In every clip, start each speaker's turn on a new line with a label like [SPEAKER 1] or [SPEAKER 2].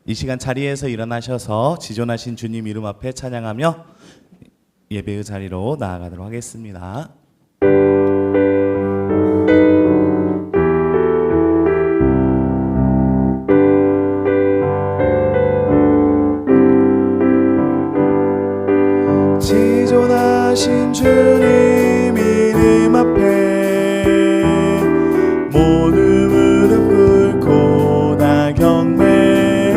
[SPEAKER 1] 이 시간 자리에서 일어나셔서 지존하신 주님 이름 앞에 찬양하며 예배의 자리로 나아가도록 하겠습니다. 지존하신 주님 이름 앞에 모두 무릎 꿇고 다 경배해.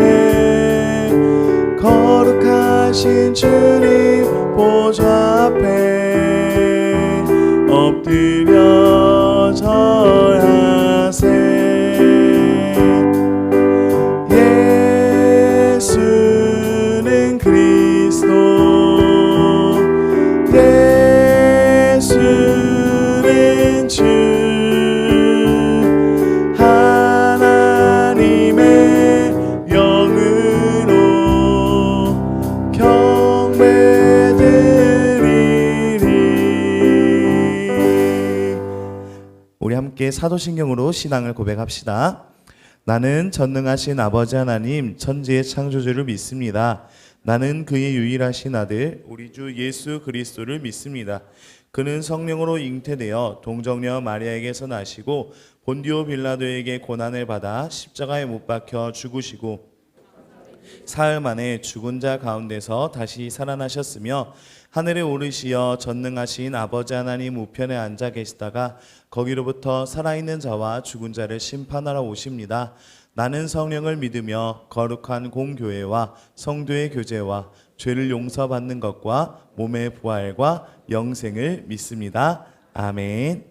[SPEAKER 1] 거룩하신 주님 보좌 앞에 엎드려 절하세. 예수는 그리스도, 예수는 주, 하나님의 영으로 경배드리리. 우리 함께 사도신경으로 신앙을 고백합시다. 나는 전능하신 아버지 하나님 천지의 창조주를 믿습니다. 나는 그의 유일하신 아들 우리 주 예수 그리스도를 믿습니다. 그는 성령으로 잉태되어 동정녀 마리아에게서 나시고 본디오 빌라도에게 고난을 받아 십자가에 못 박혀 죽으시고 사흘 만에 죽은 자 가운데서 다시 살아나셨으며 하늘에 오르시어 전능하신 아버지 하나님 우편에 앉아 계시다가 거기로부터 살아있는 자와 죽은 자를 심판하러 오십니다. 나는 성령을 믿으며 거룩한 공교회와 성도의 교제와 죄를 용서받는 것과 몸의 부활과 영생을 믿습니다. 아멘.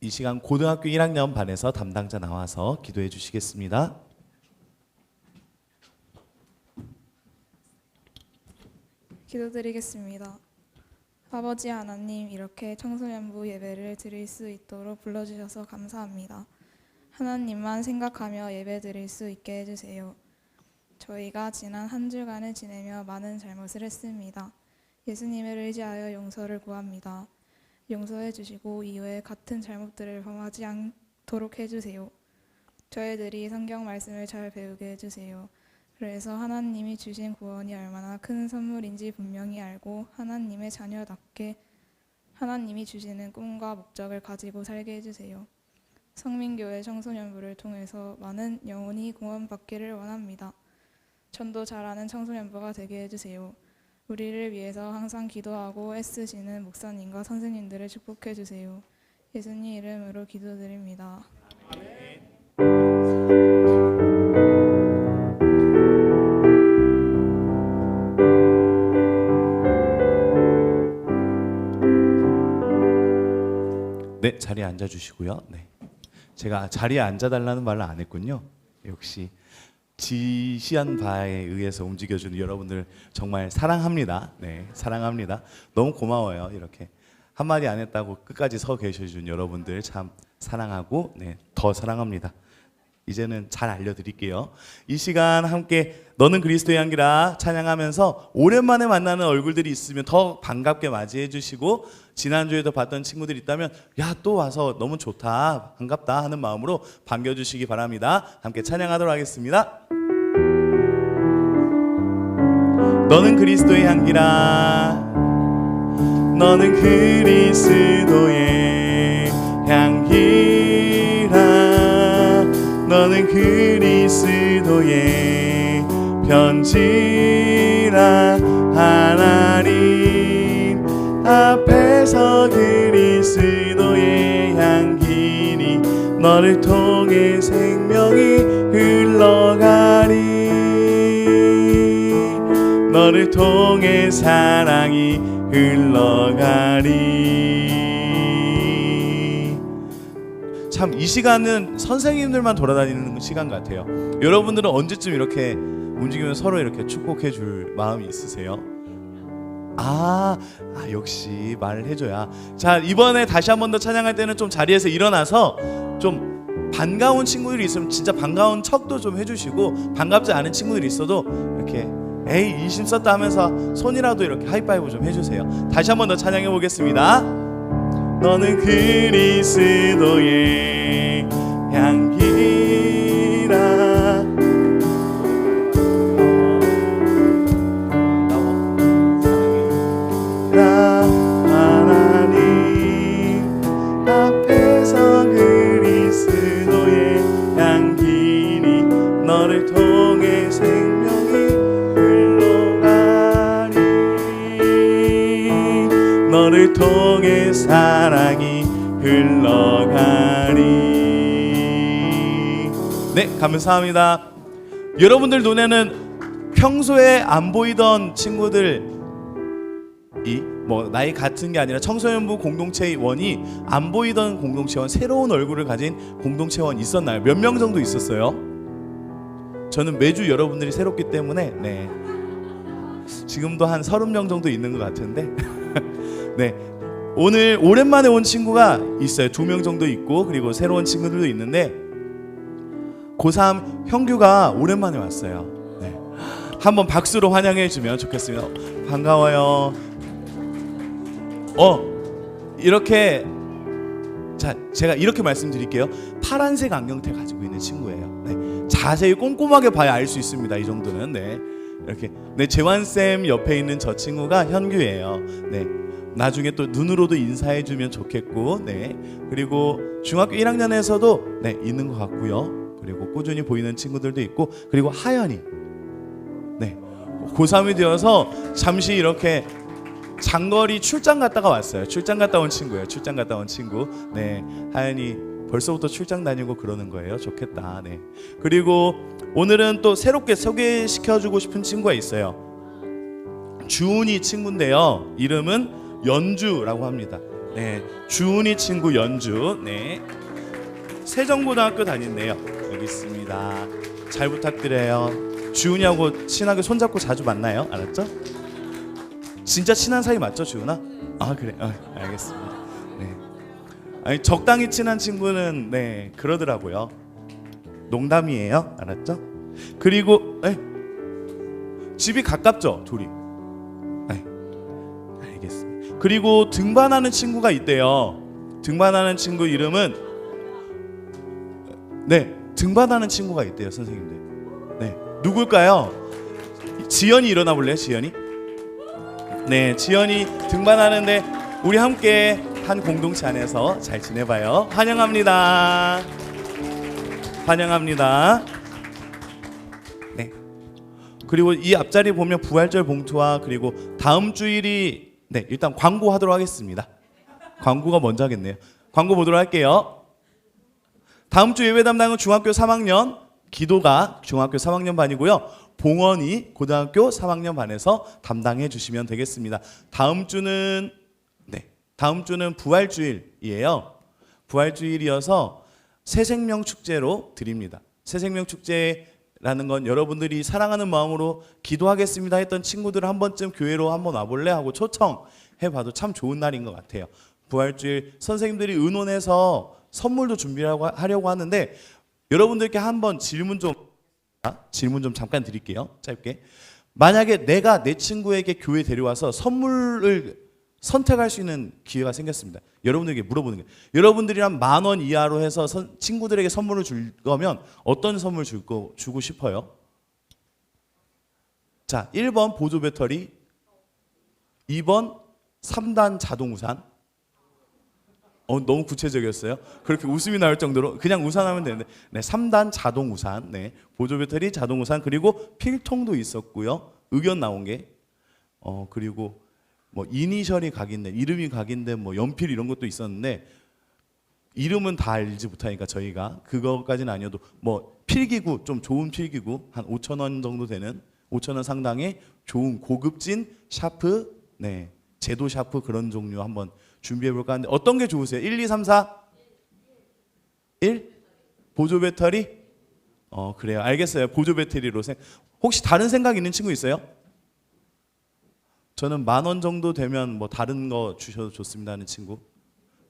[SPEAKER 1] 이 시간 고등학교 1학년 반에서 담당자 나와서 기도해 주시겠습니다.
[SPEAKER 2] 기도드리겠습니다. 아버지 하나님, 이렇게 청소년부 예배를 드릴 수 있도록 불러주셔서 감사합니다. 하나님만 생각하며 예배 드릴 수 있게 해주세요. 저희가 지난 한 주간을 지내며 많은 잘못을 했습니다. 예수님을 의지하여 용서를 구합니다. 용서해 주시고 이후에 같은 잘못들을 범하지 않도록 해주세요. 저희들이 성경 말씀을 잘 배우게 해주세요. 그래서 하나님이 주신 구원이 얼마나 큰 선물인지 분명히 알고 하나님의 자녀답게 하나님이 주시는 꿈과 목적을 가지고 살게 해주세요. 성민교회 청소년부를 통해서 많은 영혼이 구원받기를 원합니다. 전도 잘하는 청소년부가 되게 해주세요. 우리를 위해서 항상 기도하고 애쓰시는 목사님과 선생님들을 축복해 주세요. 예수님 이름으로 기도드립니다.
[SPEAKER 1] 네, 자리에 앉아주시고요. 네, 제가 자리에 앉아달라는 말을 안 했군요. 역시 지시한 바에 의해서 움직여주는 여러분들 정말 사랑합니다. 네, 사랑합니다. 너무 고마워요. 이렇게 한마디 안 했다고 끝까지 서 계셔준 여러분들 참 사랑하고 네, 더 사랑합니다. 이제는 잘 알려드릴게요. 이 시간 함께 너는 그리스도의 향기라 찬양하면서 오랜만에 만나는 얼굴들이 있으면 더 반갑게 맞이해 주시고 지난주에도 봤던 친구들이 있다면 야, 또 와서 너무 좋다 반갑다 하는 마음으로 반겨주시기 바랍니다. 함께 찬양하도록 하겠습니다. 너는 그리스도의 향기라, 너는 그리스도의 향기라, 너는 그리스도의 편지라. 하나님 앞에서 그리스도의 향기니 너를 통해 생명이 흘러가리, 너를 통해 사랑이 흘러가리. 참 이 시간은 선생님들만 돌아다니는 시간 같아요. 여러분들은 언제쯤 이렇게 움직이면 서로 이렇게 축복해 줄 마음이 있으세요? 역시 말을 해줘야. 자, 이번에 다시 한 번 더 찬양할 때는 좀 자리에서 일어나서 좀 반가운 친구들이 있으면 진짜 반가운 척도 좀 해주시고, 반갑지 않은 친구들이 있어도 이렇게 에이 인심 썼다 하면서 손이라도 이렇게 하이파이브 좀 해주세요. 다시 한 번 더 찬양해 보겠습니다. 너는 그리스도의 향기 하나님 앞에서 그리스도의 향기니 너를 통해 생명이 흘러가니 너를 통해 사랑이 흘러가니. 네, 감사합니다. 여러분들 눈에는 평소에 안 보이던 친구들이 뭐 나이 같은 게 아니라 청소년부 공동체원이 안 보이던 공동체원, 새로운 얼굴을 가진 공동체원 있었나요? 몇 명 정도 있었어요? 저는 매주 여러분들이 새롭기 때문에 네, 지금도 한 30명 정도 있는 것 같은데 네, 오늘 오랜만에 온 친구가 있어요. 2명 정도 있고, 그리고 새로운 친구들도 있는데 고3 형규가 오랜만에 왔어요. 네, 한번 박수로 환영해 주면 좋겠습니다. 반가워요. 이렇게, 자, 제가 이렇게 말씀드릴게요. 파란색 안경테 가지고 있는 친구예요. 네, 자세히 꼼꼼하게 봐야 알 수 있습니다. 이 정도는. 네, 이렇게. 네, 재환쌤 옆에 있는 저 친구가 현규예요. 네, 나중에 또 눈으로도 인사해 주면 좋겠고, 네, 그리고 중학교 1학년에서도 네, 있는 것 같고요. 그리고 꾸준히 보이는 친구들도 있고, 그리고 하연이, 네, 고3이 되어서 잠시 이렇게 장거리 출장 갔다가 왔어요. 출장 갔다 온 친구예요. 출장 갔다 온 친구. 네, 하연이 벌써부터 출장 다니고 그러는 거예요. 좋겠다. 네, 그리고 오늘은 또 새롭게 소개시켜주고 싶은 친구가 있어요. 주은이 친구인데요, 이름은 연주라고 합니다. 네, 주은이 친구 연주. 네, 세정고등학교 다닌대요. 여기 있습니다. 잘 부탁드려요. 주은이하고 친하게 손잡고 자주 만나요. 알았죠? 진짜 친한 사이 맞죠, 주은아? 아, 그래. 알겠습니다. 네. 아니, 적당히 친한 친구는 네, 그러더라고요. 농담이에요. 알았죠? 그리고 집이 가깝죠, 둘이. 네. 알겠습니다. 그리고 등반하는 친구가 있대요. 등반하는 친구 이름은, 네, 등반하는 친구가 있대요, 선생님들. 네, 누굴까요? 지연이 일어나 볼래요, 지연이? 네, 지연이 등반하는데 우리 함께 한 공동체 안에서 잘 지내봐요. 환영합니다. 환영합니다. 네. 그리고 이 앞자리 보면 부활절 봉투와, 그리고 다음 주일이, 네, 일단 광고하도록 하겠습니다. 광고가 먼저 하겠네요. 광고 보도록 할게요. 다음 주 예배 담당은 중학교 3학년, 기도가 중학교 3학년 반이고요. 봉원이 고등학교 3학년 반에서 담당해 주시면 되겠습니다. 다음 주는 부활주일이에요. 부활주일이어서 새생명 축제로 드립니다. 새생명 축제라는 건 여러분들이 사랑하는 마음으로 기도하겠습니다 했던 친구들 한 번쯤 교회로 한번 와볼래 하고 초청해봐도 참 좋은 날인 것 같아요. 부활주일 선생님들이 의논해서 선물도 준비하려고 하는데, 여러분들께 한번 질문 좀 잠깐 드릴게요. 짧게. 만약에 내가 내 친구에게 교회 데려와서 선물을 선택할 수 있는 기회가 생겼습니다. 여러분들에게 물어보는 게, 여러분들이랑 10,000원 이하로 해서 친구들에게 선물을 줄 거면 어떤 선물 주고 싶어요? 자, 1번 보조 배터리, 2번 3단 자동 우산. 너무 구체적이었어요. 그렇게 웃음이 나올 정도로 그냥 우산하면 되는데, 네, 3단 자동 우산, 네, 보조 배터리, 자동 우산, 그리고 필통도 있었고요. 의견 나온 게, 그리고 뭐 이니셜이 각인된, 이름이 각인된 뭐 연필 이런 것도 있었는데, 이름은 다 알지 못하니까 저희가 그거까지는 아니어도 뭐 필기구, 좀 좋은 필기구 한 5,000원 정도 되는, 5,000원 상당의 좋은 고급진 샤프, 네, 제도 샤프 그런 종류 한번 준비해 볼까 하는데, 어떤 게 좋으세요? 1, 2, 3, 4? 1? 보조 배터리? 그래요. 알겠어요. 보조 배터리로. 혹시 다른 생각 있는 친구 있어요? 저는 10,000원 정도 되면 뭐 다른 거 주셔도 좋습니다 하는 친구.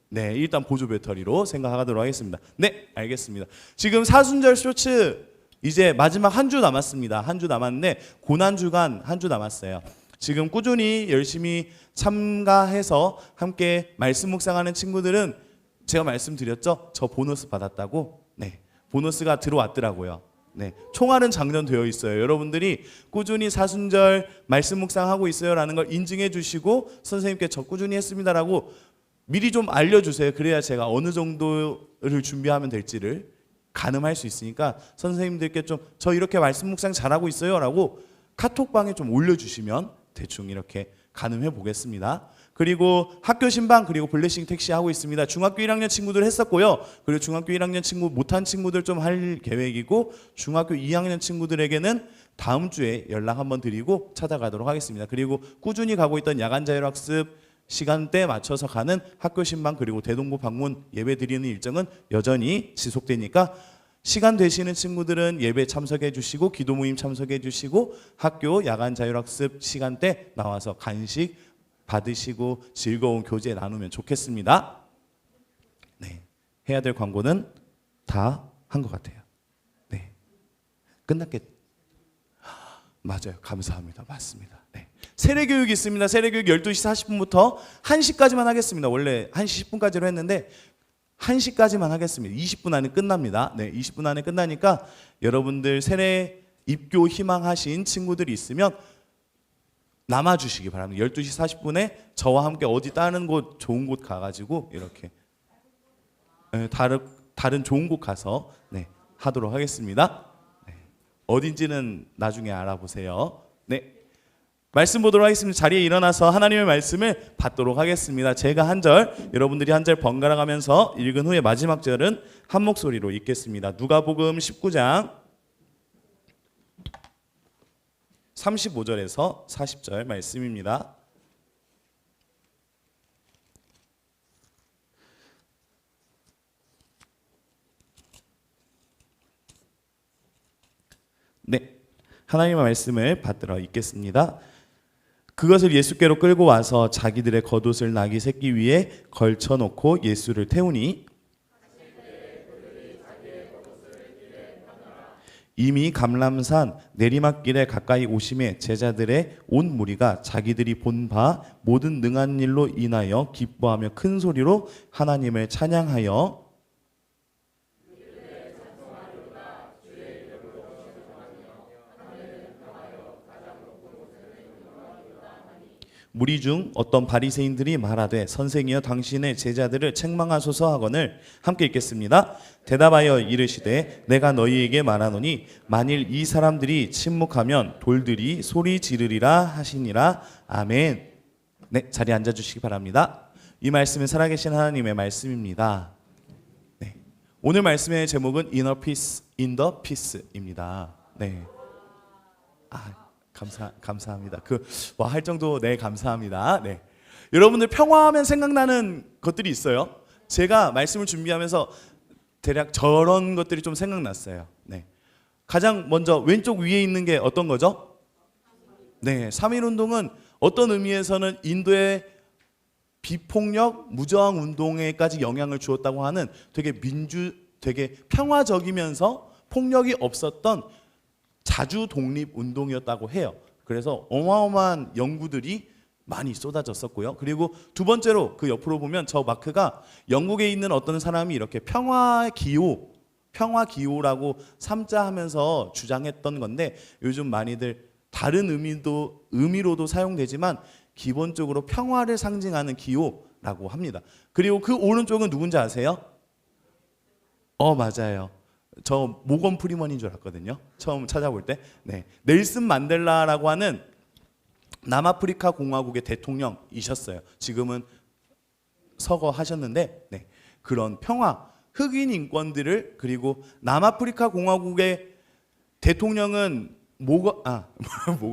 [SPEAKER 1] 네, 일단 보조 배터리로 생각하도록 하겠습니다. 네, 알겠습니다. 지금 사순절 쇼츠 이제 마지막 한 주 남았습니다. 한 주 남았는데, 고난주간 한 주 남았어요. 지금 꾸준히 열심히 참가해서 함께 말씀 묵상하는 친구들은 제가 말씀드렸죠? 저 보너스 받았다고. 네, 보너스가 들어왔더라고요. 네, 총알은 장전되어 있어요. 여러분들이 꾸준히 사순절 말씀 묵상하고 있어요라는 걸 인증해 주시고 선생님께 저 꾸준히 했습니다라고 미리 좀 알려주세요. 그래야 제가 어느 정도를 준비하면 될지를 가늠할 수 있으니까 선생님들께 좀 저 이렇게 말씀 묵상 잘하고 있어요라고 카톡방에 좀 올려주시면 대충 이렇게 가늠해 보겠습니다. 그리고 학교 신방 그리고 블레싱 택시 하고 있습니다. 중학교 1학년 친구들 했었고요. 그리고 중학교 1학년 친구 못한 친구들 좀 할 계획이고 중학교 2학년 친구들에게는 다음 주에 연락 한번 드리고 찾아가도록 하겠습니다. 그리고 꾸준히 가고 있던 야간 자율학습 시간대 맞춰서 가는 학교 신방 그리고 대동부 방문 예배 드리는 일정은 여전히 지속되니까 시간 되시는 친구들은 예배 참석해 주시고 기도 모임 참석해 주시고 학교 야간 자율학습 시간대 나와서 간식 받으시고 즐거운 교제 나누면 좋겠습니다. 네, 해야 될 광고는 다 한 것 같아요. 네, 끝났겠. 맞아요, 감사합니다. 맞습니다. 네, 세례 교육 있습니다. 세례 교육 12시 40분부터 1시까지만 하겠습니다. 원래 1시 10분까지로 했는데 1시까지만 하겠습니다. 20분 안에 끝납니다. 네, 20분 안에 끝나니까 여러분들 세례 입교 희망하신 친구들이 있으면 남아주시기 바랍니다. 12시 40분에 저와 함께 어디 다른 곳 좋은 곳 가가지고 이렇게 다른 좋은 곳 가서 네, 하도록 하겠습니다. 네, 어딘지는 나중에 알아보세요. 네, 말씀 보도록 하겠습니다. 자리에 일어나서 하나님의 말씀을 받도록 하겠습니다. 제가 한 절, 여러분들이 한 절 번갈아 가면서 읽은 후에 마지막 절은 한 목소리로 읽겠습니다. 누가복음 19장 35절에서 40절 말씀입니다. 네, 하나님의 말씀을 받들어 읽겠습니다. 그것을 예수께로 끌고 와서 자기들의 겉옷을 나귀 새끼 위에 걸쳐놓고 예수를 태우니 이미 감람산 내리막길에 가까이 오심에 제자들의 온 무리가 자기들이 본 바 모든 능한 일로 인하여 기뻐하며 큰 소리로 하나님을 찬양하여 무리 중 어떤 바리새인들이 말하되 선생이여 당신의 제자들을 책망하소서 하거늘 함께 읽겠습니다. 대답하여 이르시되 내가 너희에게 말하노니 만일 이 사람들이 침묵하면 돌들이 소리 지르리라 하시니라. 아멘. 네, 자리에 앉아주시기 바랍니다. 이 말씀은 살아계신 하나님의 말씀입니다. 네, 오늘 말씀의 제목은 Inner Peace in the Peace입니다. 네. 감사합니다. 할 정도 네 감사합니다. 네. 여러분들 평화하면 생각나는 것들이 있어요. 제가 말씀을 준비하면서 대략 저런 것들이 좀 생각났어요. 네. 가장 먼저 왼쪽 위에 있는 게 어떤 거죠? 네, 3.1 운동은 어떤 의미에서는 인도의 비폭력 무저항 운동에까지 영향을 주었다고 하는 되게 평화적이면서 폭력이 없었던 자주 독립 운동이었다고 해요. 그래서 어마어마한 연구들이 많이 쏟아졌었고요. 그리고 두 번째로 그 옆으로 보면 저 마크가 영국에 있는 어떤 사람이 이렇게 평화기호라고 삼자하면서 주장했던 건데 요즘 많이들 다른 의미로도 사용되지만 기본적으로 평화를 상징하는 기호라고 합니다. 그리고 그 오른쪽은 누군지 아세요? 맞아요. 저 모건 프리먼인 줄 알았거든요. 처음 찾아볼 때. 네. 넬슨 만델라라고 하는 남아프리카 공화국의 대통령이셨어요. 지금은 서거하셨는데, 네. 그런 평화, 흑인 인권들을 그리고 남아프리카 공화국의 대통령은 모건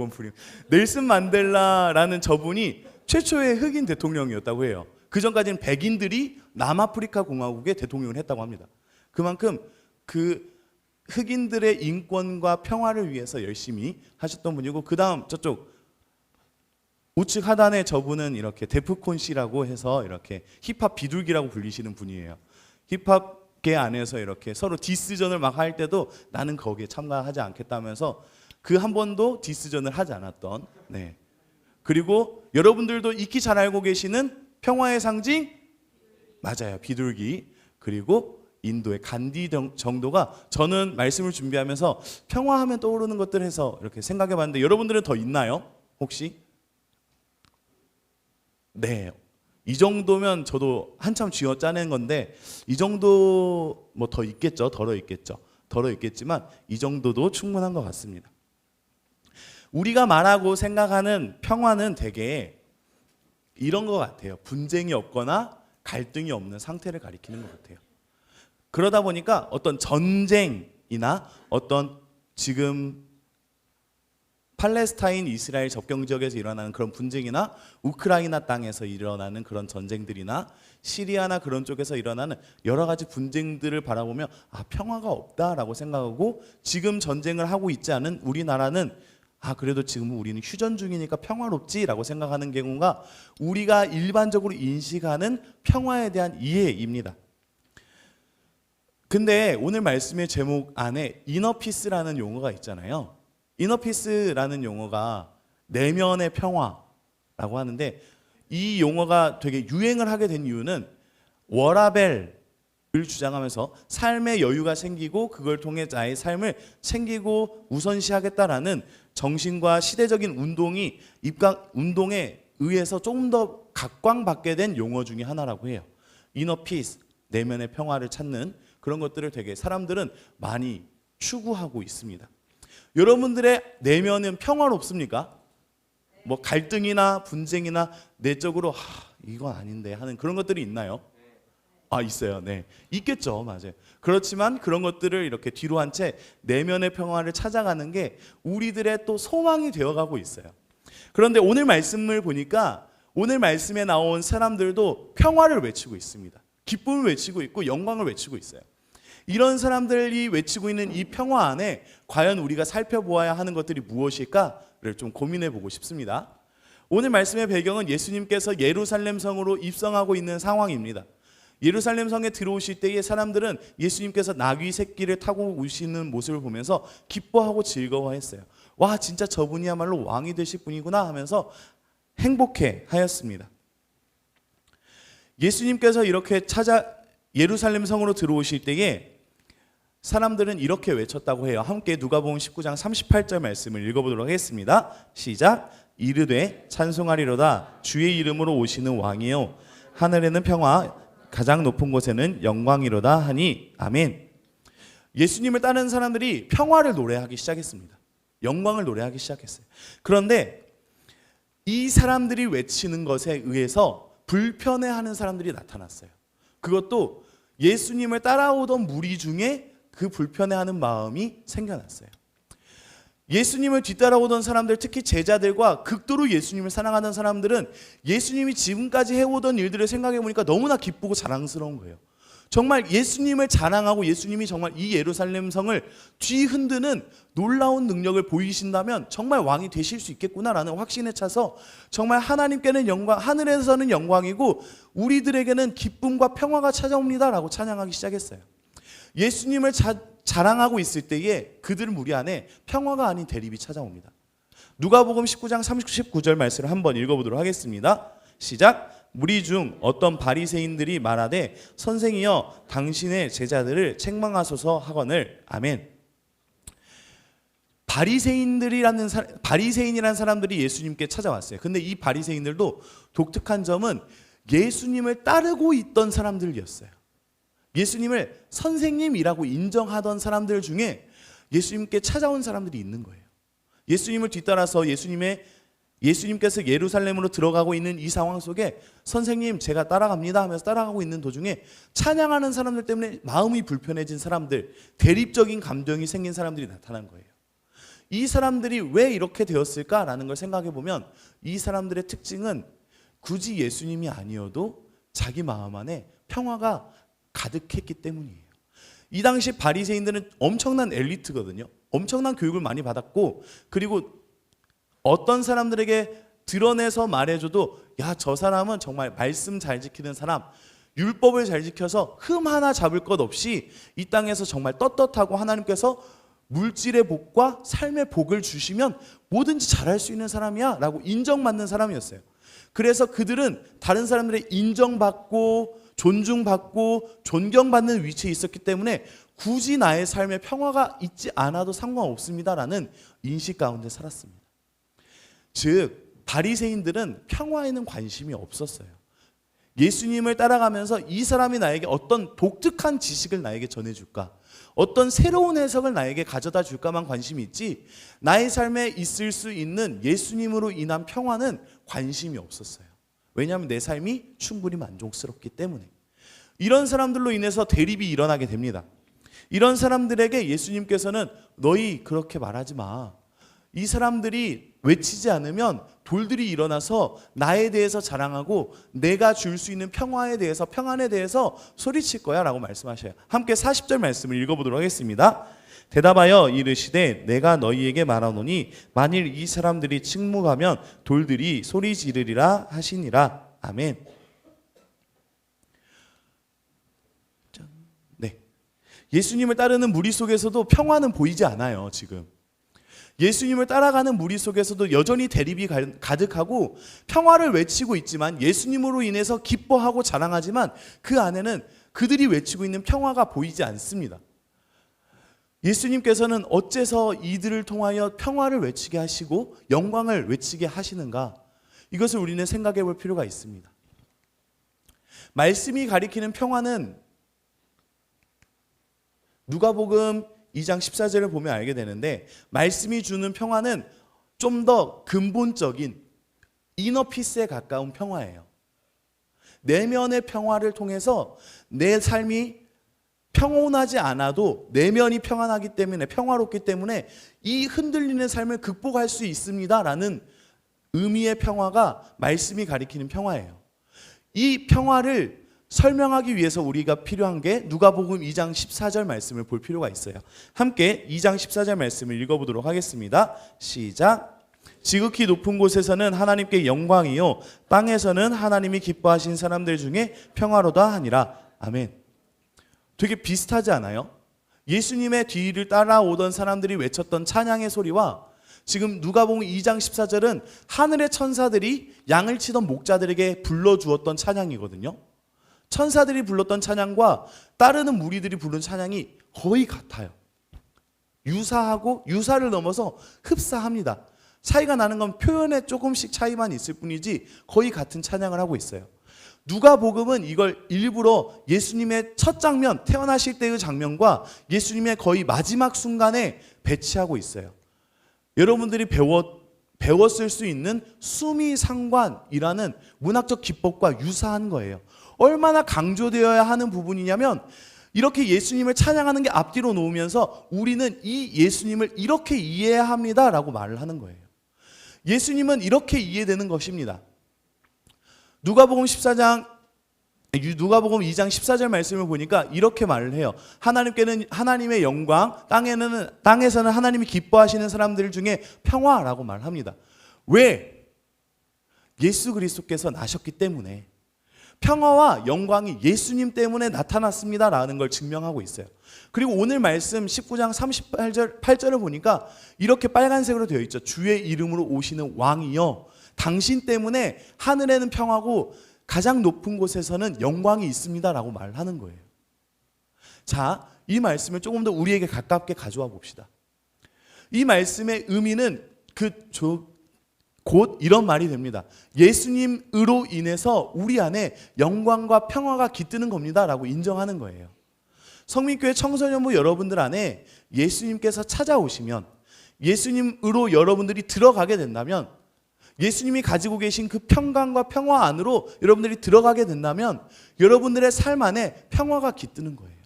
[SPEAKER 1] 프리먼. 넬슨 만델라라는 저분이 최초의 흑인 대통령이었다고 해요. 그 전까지는 백인들이 남아프리카 공화국의 대통령을 했다고 합니다. 그만큼 그 흑인들의 인권과 평화를 위해서 열심히 하셨던 분이고 그 다음 저쪽 우측 하단에 저분은 이렇게 데프콘 씨라고 해서 이렇게 힙합 비둘기라고 불리시는 분이에요. 힙합계 안에서 이렇게 서로 디스전을 막 할 때도 나는 거기에 참가하지 않겠다면서 그 한 번도 디스전을 하지 않았던. 네. 그리고 여러분들도 익히 잘 알고 계시는 평화의 상징 맞아요, 비둘기. 그리고 인도의 간디 정도가 저는 말씀을 준비하면서 평화하면 떠오르는 것들 해서 이렇게 생각해 봤는데 여러분들은 더 있나요? 혹시? 네. 이 정도면 저도 한참 쥐어 짜낸 건데 이 정도 뭐 더 있겠죠. 덜어 있겠지만 이 정도도 충분한 것 같습니다. 우리가 말하고 생각하는 평화는 되게 이런 것 같아요. 분쟁이 없거나 갈등이 없는 상태를 가리키는 것 같아요. 그러다 보니까 어떤 전쟁이나 어떤 지금 팔레스타인 이스라엘 접경 지역에서 일어나는 그런 분쟁이나 우크라이나 땅에서 일어나는 그런 전쟁들이나 시리아나 그런 쪽에서 일어나는 여러 가지 분쟁들을 바라보며 평화가 없다라고 생각하고 지금 전쟁을 하고 있지 않은 우리나라는 그래도 지금 우리는 휴전 중이니까 평화롭지라고 생각하는 경우가 우리가 일반적으로 인식하는 평화에 대한 이해입니다. 근데 오늘 말씀의 제목 안에 이너피스라는 용어가 있잖아요. 이너피스라는 용어가 내면의 평화라고 하는데 이 용어가 되게 유행을 하게 된 이유는 워라벨을 주장하면서 삶의 여유가 생기고 그걸 통해 나의 삶을 챙기고 우선시하겠다라는 정신과 시대적인 운동에 의해서 조금 더 각광받게 된 용어 중에 하나라고 해요. 이너피스, 내면의 평화를 찾는 그런 것들을 되게 사람들은 많이 추구하고 있습니다. 여러분들의 내면은 평화롭습니까? 뭐 갈등이나 분쟁이나 내적으로 이건 아닌데 하는 그런 것들이 있나요? 있어요. 네. 있겠죠. 맞아요. 그렇지만 그런 것들을 이렇게 뒤로 한 채 내면의 평화를 찾아가는 게 우리들의 또 소망이 되어가고 있어요. 그런데 오늘 말씀을 보니까 오늘 말씀에 나온 사람들도 평화를 외치고 있습니다. 기쁨을 외치고 있고 영광을 외치고 있어요. 이런 사람들이 외치고 있는 이 평화 안에 과연 우리가 살펴보아야 하는 것들이 무엇일까를 좀 고민해 보고 싶습니다. 오늘 말씀의 배경은 예수님께서 예루살렘 성으로 입성하고 있는 상황입니다. 예루살렘 성에 들어오실 때에 사람들은 예수님께서 나귀 새끼를 타고 오시는 모습을 보면서 기뻐하고 즐거워했어요. 와, 진짜 저분이야말로 왕이 되실 분이구나 하면서 행복해 하였습니다. 예수님께서 이렇게 예루살렘 성으로 들어오실 때에 사람들은 이렇게 외쳤다고 해요. 함께 누가복음 19장 38절 말씀을 읽어보도록 하겠습니다. 시작. 이르되 찬송하리로다 주의 이름으로 오시는 왕이요 하늘에는 평화 가장 높은 곳에는 영광이로다 하니 아멘. 예수님을 따르는 사람들이 평화를 노래하기 시작했습니다. 영광을 노래하기 시작했어요. 그런데 이 사람들이 외치는 것에 의해서 불편해하는 사람들이 나타났어요. 그것도 예수님을 따라오던 무리 중에 그 불편해하는 마음이 생겨났어요. 예수님을 뒤따라오던 사람들, 특히 제자들과 극도로 예수님을 사랑하던 사람들은 예수님이 지금까지 해오던 일들을 생각해 보니까 너무나 기쁘고 자랑스러운 거예요. 정말 예수님을 자랑하고 예수님이 정말 이 예루살렘 성을 뒤흔드는 놀라운 능력을 보이신다면 정말 왕이 되실 수 있겠구나라는 확신에 차서 정말 하나님께는 영광, 하늘에서는 영광이고 우리들에게는 기쁨과 평화가 찾아옵니다라고 찬양하기 시작했어요. 예수님을 자랑하고 있을 때에 그들 무리 안에 평화가 아닌 대립이 찾아옵니다. 누가복음 19장 39절 말씀을 한번 읽어보도록 하겠습니다. 시작. 무리 중 어떤 바리새인들이 말하되 선생이여 당신의 제자들을 책망하소서 하거늘. 아멘. 바리새인이라는 사람들이 예수님께 찾아왔어요. 근데 이 바리새인들도 독특한 점은 예수님을 따르고 있던 사람들이었어요. 예수님을 선생님이라고 인정하던 사람들 중에 예수님께 찾아온 사람들이 있는 거예요. 예수님을 뒤따라서 예수님께서 예루살렘으로 들어가고 있는 이 상황 속에 선생님 제가 따라갑니다 하면서 따라가고 있는 도중에 찬양하는 사람들 때문에 마음이 불편해진 사람들, 대립적인 감정이 생긴 사람들이 나타난 거예요. 이 사람들이 왜 이렇게 되었을까라는 걸 생각해 보면 이 사람들의 특징은 굳이 예수님이 아니어도 자기 마음 안에 평화가 가득했기 때문이에요. 이 당시 바리새인들은 엄청난 엘리트거든요. 엄청난 교육을 많이 받았고 그리고 어떤 사람들에게 드러내서 말해줘도 야, 저 사람은 정말 말씀 잘 지키는 사람, 율법을 잘 지켜서 흠 하나 잡을 것 없이 이 땅에서 정말 떳떳하고 하나님께서 물질의 복과 삶의 복을 주시면 뭐든지 잘할 수 있는 사람이야 라고 인정받는 사람이었어요. 그래서 그들은 다른 사람들의 인정받고 존중받고 존경받는 위치에 있었기 때문에 굳이 나의 삶에 평화가 있지 않아도 상관없습니다라는 인식 가운데 살았습니다. 즉 바리새인들은 평화에는 관심이 없었어요. 예수님을 따라가면서 이 사람이 나에게 어떤 독특한 지식을 나에게 전해줄까, 어떤 새로운 해석을 나에게 가져다 줄까만 관심이 있지 나의 삶에 있을 수 있는 예수님으로 인한 평화는 관심이 없었어요. 왜냐하면 내 삶이 충분히 만족스럽기 때문에. 이런 사람들로 인해서 대립이 일어나게 됩니다. 이런 사람들에게 예수님께서는 너희 그렇게 말하지 마. 이 사람들이 외치지 않으면 돌들이 일어나서 나에 대해서 자랑하고 내가 줄 수 있는 평화에 대해서, 평안에 대해서 소리칠 거야 라고 말씀하셔요. 함께 40절 말씀을 읽어보도록 하겠습니다. 대답하여 이르시되 내가 너희에게 말하노니 만일 이 사람들이 침묵하면 돌들이 소리 지르리라 하시니라. 아멘. 네, 예수님을 따르는 무리 속에서도 평화는 보이지 않아요. 지금 예수님을 따라가는 무리 속에서도 여전히 대립이 가득하고 평화를 외치고 있지만, 예수님으로 인해서 기뻐하고 자랑하지만 그 안에는 그들이 외치고 있는 평화가 보이지 않습니다. 예수님께서는 어째서 이들을 통하여 평화를 외치게 하시고 영광을 외치게 하시는가? 이것을 우리는 생각해 볼 필요가 있습니다. 말씀이 가리키는 평화는 누가복음 2장 14절을 보면 알게 되는데, 말씀이 주는 평화는 좀 더 근본적인 이너피스에 가까운 평화예요. 내면의 평화를 통해서 내 삶이 평온하지 않아도 내면이 평안하기 때문에, 평화롭기 때문에 이 흔들리는 삶을 극복할 수 있습니다라는 의미의 평화가 말씀이 가리키는 평화예요. 이 평화를 설명하기 위해서 우리가 필요한 게 누가복음 2장 14절 말씀을 볼 필요가 있어요. 함께 2장 14절 말씀을 읽어보도록 하겠습니다. 시작. 지극히 높은 곳에서는 하나님께 영광이요 땅에서는 하나님이 기뻐하신 사람들 중에 평화로다 하니라. 아멘. 되게 비슷하지 않아요? 예수님의 뒤를 따라오던 사람들이 외쳤던 찬양의 소리와 지금 누가복음 2장 14절은 하늘의 천사들이 양을 치던 목자들에게 불러주었던 찬양이거든요. 천사들이 불렀던 찬양과 따르는 무리들이 부른 찬양이 거의 같아요. 유사하고 유사를 넘어서 흡사합니다. 차이가 나는 건 표현에 조금씩 차이만 있을 뿐이지 거의 같은 찬양을 하고 있어요. 누가복음은 이걸 일부러 예수님의 첫 장면, 태어나실 때의 장면과 예수님의 거의 마지막 순간에 배치하고 있어요. 여러분들이 배웠을 수 있는 수미상관이라는 문학적 기법과 유사한 거예요. 얼마나 강조되어야 하는 부분이냐면, 이렇게 예수님을 찬양하는 게 앞뒤로 놓으면서 우리는 이 예수님을 이렇게 이해해야 합니다 라고 말을 하는 거예요. 예수님은 이렇게 이해되는 것입니다. 누가복음 2장 14절 말씀을 보니까 이렇게 말을 해요. 하나님께는 하나님의 영광, 땅에서는 하나님이 기뻐하시는 사람들 중에 평화라고 말합니다. 왜? 예수 그리스도께서 나셨기 때문에. 평화와 영광이 예수님 때문에 나타났습니다라는 걸 증명하고 있어요. 그리고 오늘 말씀 19장 38절을 보니까 이렇게 빨간색으로 되어 있죠. 주의 이름으로 오시는 왕이여, 당신 때문에 하늘에는 평화고 가장 높은 곳에서는 영광이 있습니다라고 말하는 거예요. 자, 이 말씀을 조금 더 우리에게 가깝게 가져와 봅시다. 이 말씀의 의미는 곧 이런 말이 됩니다. 예수님으로 인해서 우리 안에 영광과 평화가 깃드는 겁니다 라고 인정하는 거예요. 성민교회 청소년부 여러분들 안에 예수님께서 찾아오시면, 예수님으로 여러분들이 들어가게 된다면, 예수님이 가지고 계신 그 평강과 평화 안으로 여러분들이 들어가게 된다면 여러분들의 삶 안에 평화가 깃드는 거예요.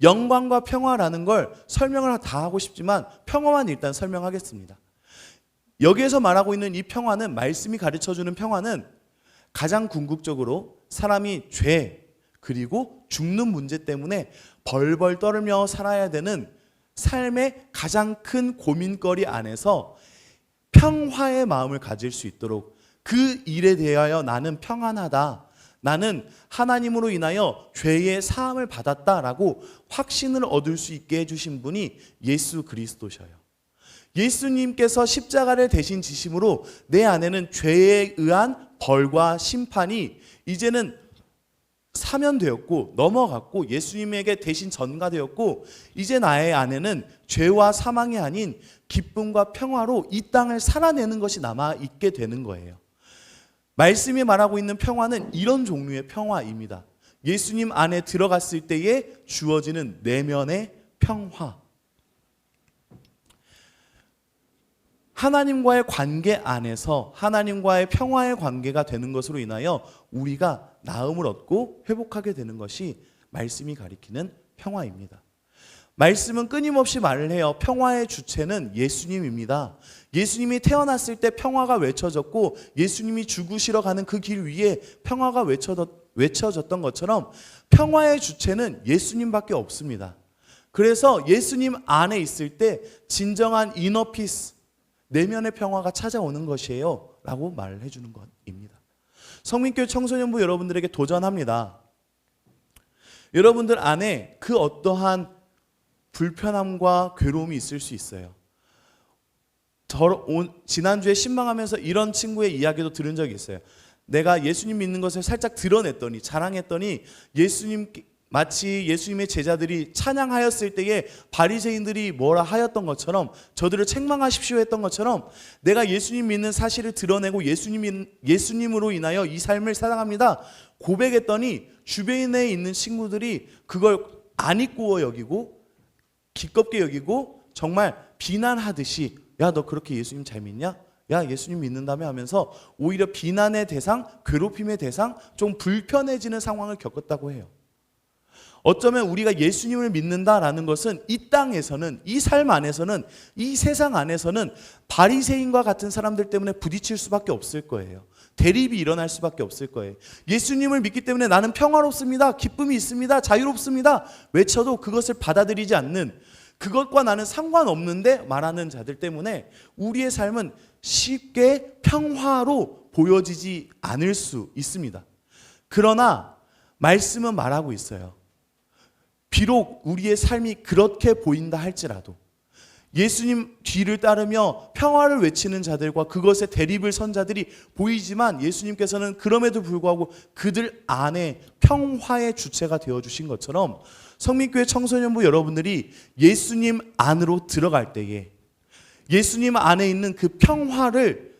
[SPEAKER 1] 영광과 평화라는 걸 설명을 다 하고 싶지만 평화만 일단 설명하겠습니다. 여기에서 말하고 있는 이 평화는, 말씀이 가르쳐주는 평화는 가장 궁극적으로 사람이 죄 그리고 죽는 문제 때문에 벌벌 떨며 살아야 되는 삶의 가장 큰 고민거리 안에서 평화의 마음을 가질 수 있도록, 그 일에 대하여 나는 평안하다, 나는 하나님으로 인하여 죄의 사함을 받았다라고 확신을 얻을 수 있게 해주신 분이 예수 그리스도셔요. 예수님께서 십자가를 대신 지심으로 내 안에는 죄에 의한 벌과 심판이 이제는 사면되었고 넘어갔고 예수님에게 대신 전가되었고 이제 나의 안에는 죄와 사망이 아닌 기쁨과 평화로 이 땅을 살아내는 것이 남아 있게 되는 거예요. 말씀이 말하고 있는 평화는 이런 종류의 평화입니다. 예수님 안에 들어갔을 때에 주어지는 내면의 평화. 하나님과의 관계 안에서 하나님과의 평화의 관계가 되는 것으로 인하여 우리가 나음을 얻고 회복하게 되는 것이 말씀이 가리키는 평화입니다. 말씀은 끊임없이 말을 해요. 평화의 주체는 예수님입니다. 예수님이 태어났을 때 평화가 외쳐졌고 예수님이 죽으시러 가는 그 길 위에 평화가 외쳐졌던 것처럼 평화의 주체는 예수님밖에 없습니다. 그래서 예수님 안에 있을 때 진정한 이너 피스, 내면의 평화가 찾아오는 것이에요 라고 말을 해주는 것입니다. 성민교회 청소년부 여러분들에게 도전합니다. 여러분들 안에 그 어떠한 불편함과 괴로움이 있을 수 있어요. 지난주에 신방하면서 이런 친구의 이야기도 들은 적이 있어요. 내가 예수님 믿는 것을 살짝 드러냈더니 자랑했더니 마치 예수님의 제자들이 찬양하였을 때에 바리새인들이 뭐라 하였던 것처럼 저들을 책망하십시오 했던 것처럼 내가 예수님 믿는 사실을 드러내고 예수님으로 인하여 이 삶을 살아갑니다 고백했더니 주변에 있는 친구들이 그걸 안 입고 여기고 기껍게 여기고 정말 비난하듯이 야, 너 그렇게 예수님 잘 믿냐? 야, 예수님 믿는다며 하면서 오히려 비난의 대상, 괴롭힘의 대상, 좀 불편해지는 상황을 겪었다고 해요. 어쩌면 우리가 예수님을 믿는다라는 것은 이 땅에서는, 이 삶 안에서는, 이 세상 안에서는 바리새인과 같은 사람들 때문에 부딪힐 수밖에 없을 거예요. 대립이 일어날 수밖에 없을 거예요. 예수님을 믿기 때문에 나는 평화롭습니다. 기쁨이 있습니다. 자유롭습니다. 외쳐도 그것을 받아들이지 않는, 그것과 나는 상관없는데 말하는 자들 때문에 우리의 삶은 쉽게 평화로 보여지지 않을 수 있습니다. 그러나 말씀은 말하고 있어요. 비록 우리의 삶이 그렇게 보인다 할지라도 예수님 뒤를 따르며 평화를 외치는 자들과 그것에 대립을 선 자들이 보이지만 예수님께서는 그럼에도 불구하고 그들 안에 평화의 주체가 되어주신 것처럼 성민교회 청소년부 여러분들이 예수님 안으로 들어갈 때에 예수님 안에 있는 그 평화를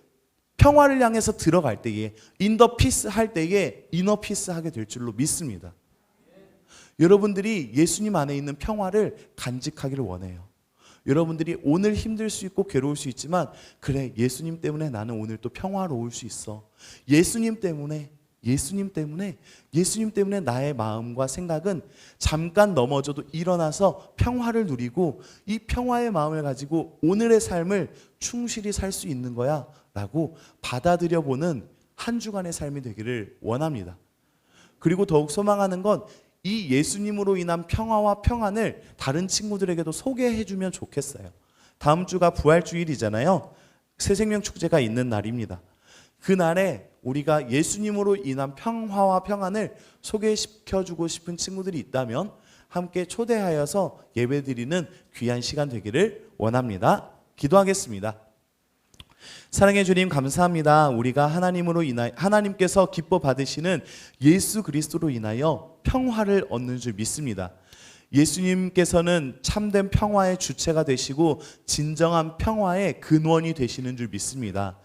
[SPEAKER 1] 향해서 들어갈 때에 인더 피스 할 때에 이너 피스 하게 될 줄로 믿습니다. 여러분들이 예수님 안에 있는 평화를 간직하기를 원해요. 여러분들이 오늘 힘들 수 있고 괴로울 수 있지만 그래, 예수님 때문에 나는 오늘 또 평화로울 수 있어. 예수님 때문에 나의 마음과 생각은 잠깐 넘어져도 일어나서 평화를 누리고 이 평화의 마음을 가지고 오늘의 삶을 충실히 살 수 있는 거야 라고 받아들여 보는 한 주간의 삶이 되기를 원합니다. 그리고 더욱 소망하는 건 이 예수님으로 인한 평화와 평안을 다른 친구들에게도 소개해 주면 좋겠어요. 다음 주가 부활주일이잖아요. 새생명 축제가 있는 날입니다. 그날에 우리가 예수님으로 인한 평화와 평안을 소개시켜주고 싶은 친구들이 있다면 함께 초대하여서 예배드리는 귀한 시간 되기를 원합니다. 기도하겠습니다. 사랑해 주님 감사합니다. 우리가 하나님께서 기뻐 받으시는 예수 그리스도로 인하여 평화를 얻는 줄 믿습니다. 예수님께서는 참된 평화의 주체가 되시고 진정한 평화의 근원이 되시는 줄 믿습니다.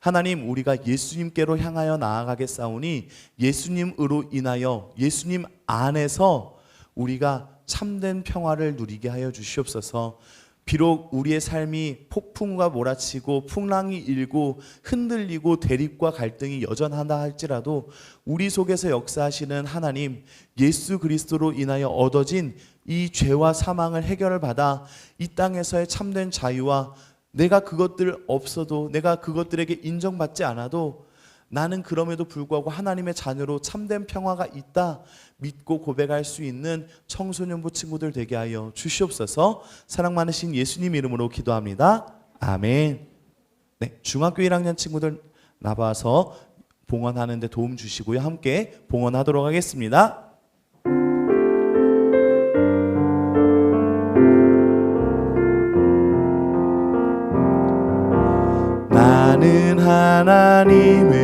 [SPEAKER 1] 하나님, 우리가 예수님께로 향하여 나아가겠사오니 예수님으로 인하여 예수님 안에서 우리가 참된 평화를 누리게 하여 주시옵소서. 비록 우리의 삶이 폭풍과 몰아치고 풍랑이 일고 흔들리고 대립과 갈등이 여전하다 할지라도 우리 속에서 역사하시는 하나님, 예수 그리스도로 인하여 얻어진 이 죄와 사망을 해결을 받아 이 땅에서의 참된 자유와 내가 그것들 없어도 내가 그것들에게 인정받지 않아도 나는 그럼에도 불구하고 하나님의 자녀로 참된 평화가 있다 믿고 고백할 수 있는 청소년부 친구들 되게 하여 주시옵소서. 사랑 많으신 예수님 이름으로 기도합니다. 아멘. 네, 중학교 1학년 친구들 나와서 봉헌하는 데 도움 주시고요. 함께 봉헌하도록 하겠습니다. 나는 하나님을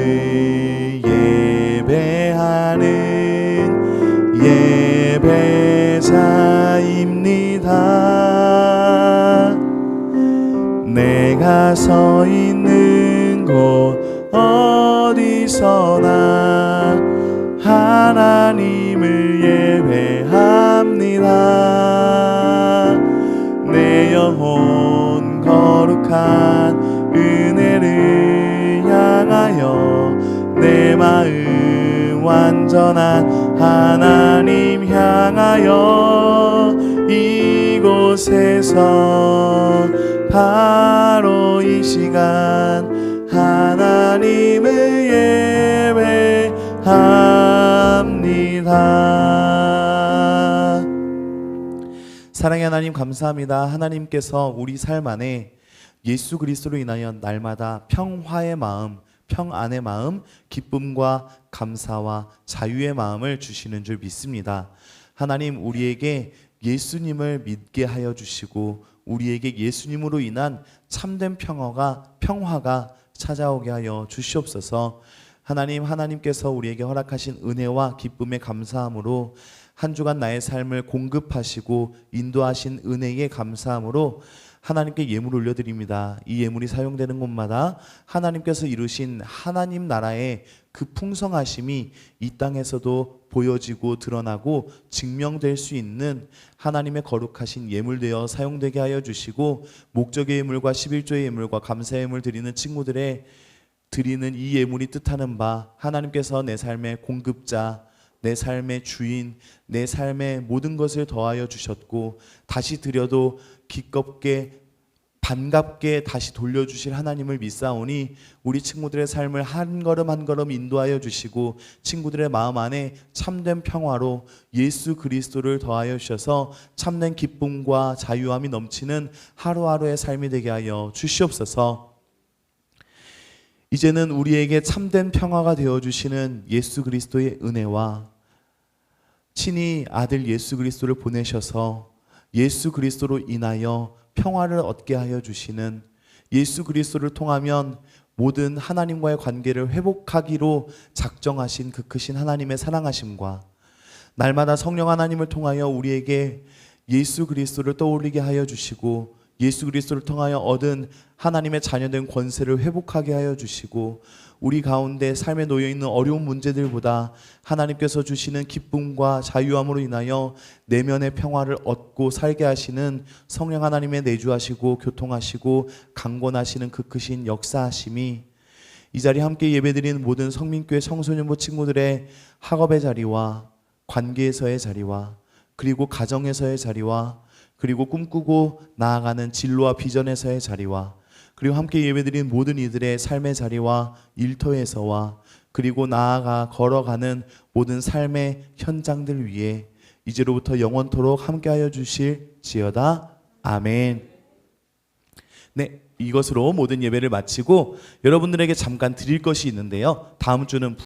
[SPEAKER 1] 예배하는 자입니다. 내가 서 있는 곳 어디서나 하나님을 예배합니다. 내 영혼 거룩한 은혜를 향하여 내 마음 완전한 하나님 향하여 이곳에서 바로 이 시간 하나님을 예배합니다. 사랑의 하나님 감사합니다. 하나님께서 우리 삶 안에 예수 그리스도로 인하여 날마다 평화의 마음, 평안의 마음, 기쁨과 감사와 자유의 마음을 주시는 줄 믿습니다. 하나님, 우리에게 예수님을 믿게 하여 주시고 우리에게 예수님으로 인한 참된 평화가 찾아오게 하여 주시옵소서. 하나님, 하나님께서 우리에게 허락하신 은혜와 기쁨의 감사함으로 한 주간 나의 삶을 공급하시고 인도하신 은혜에 감사함으로 하나님께 예물 올려드립니다. 이 예물이 사용되는 곳마다 하나님께서 이루신 하나님 나라의 그 풍성하심이 이 땅에서도 보여지고 드러나고 증명될 수 있는 하나님의 거룩하신 예물되어 사용되게 하여 주시고, 목적의 예물과 11조의 예물과 감사의 예물 드리는 친구들의 드리는 이 예물이 뜻하는 바, 하나님께서 내 삶의 공급자, 내 삶의 주인, 내 삶의 모든 것을 더하여 주셨고 다시 드려도 기껍게 반갑게 다시 돌려주실 하나님을 믿사오니 우리 친구들의 삶을 한 걸음 한 걸음 인도하여 주시고 친구들의 마음 안에 참된 평화로 예수 그리스도를 더하여 주셔서 참된 기쁨과 자유함이 넘치는 하루하루의 삶이 되게 하여 주시옵소서. 이제는 우리에게 참된 평화가 되어주시는 예수 그리스도의 은혜와 친히 아들 예수 그리스도를 보내셔서 예수 그리스도로 인하여 평화를 얻게 하여 주시는, 예수 그리스도를 통하면 모든 하나님과의 관계를 회복하기로 작정하신 그 크신 하나님의 사랑하심과 날마다 성령 하나님을 통하여 우리에게 예수 그리스도를 떠올리게 하여 주시고 예수 그리스도를 통하여 얻은 하나님의 자녀된 권세를 회복하게 하여 주시고 우리 가운데 삶에 놓여있는 어려운 문제들보다 하나님께서 주시는 기쁨과 자유함으로 인하여 내면의 평화를 얻고 살게 하시는 성령 하나님의 내주하시고 교통하시고 강권하시는 그 크신 역사하심이 이 자리에 함께 예배드리는 모든 성민교회 청소년부 친구들의 학업의 자리와 관계에서의 자리와 그리고 가정에서의 자리와 그리고 꿈꾸고 나아가는 진로와 비전에서의 자리와 그리고 함께 예배드리는 모든 이들의 삶의 자리와 일터에서와 그리고 나아가 걸어가는 모든 삶의 현장들 위에 이제로부터 영원토록 함께하여 주실지어다. 아멘. 네, 이것으로 모든 예배를 마치고 여러분들에게 잠깐 드릴 것이 있는데요. 다음 주는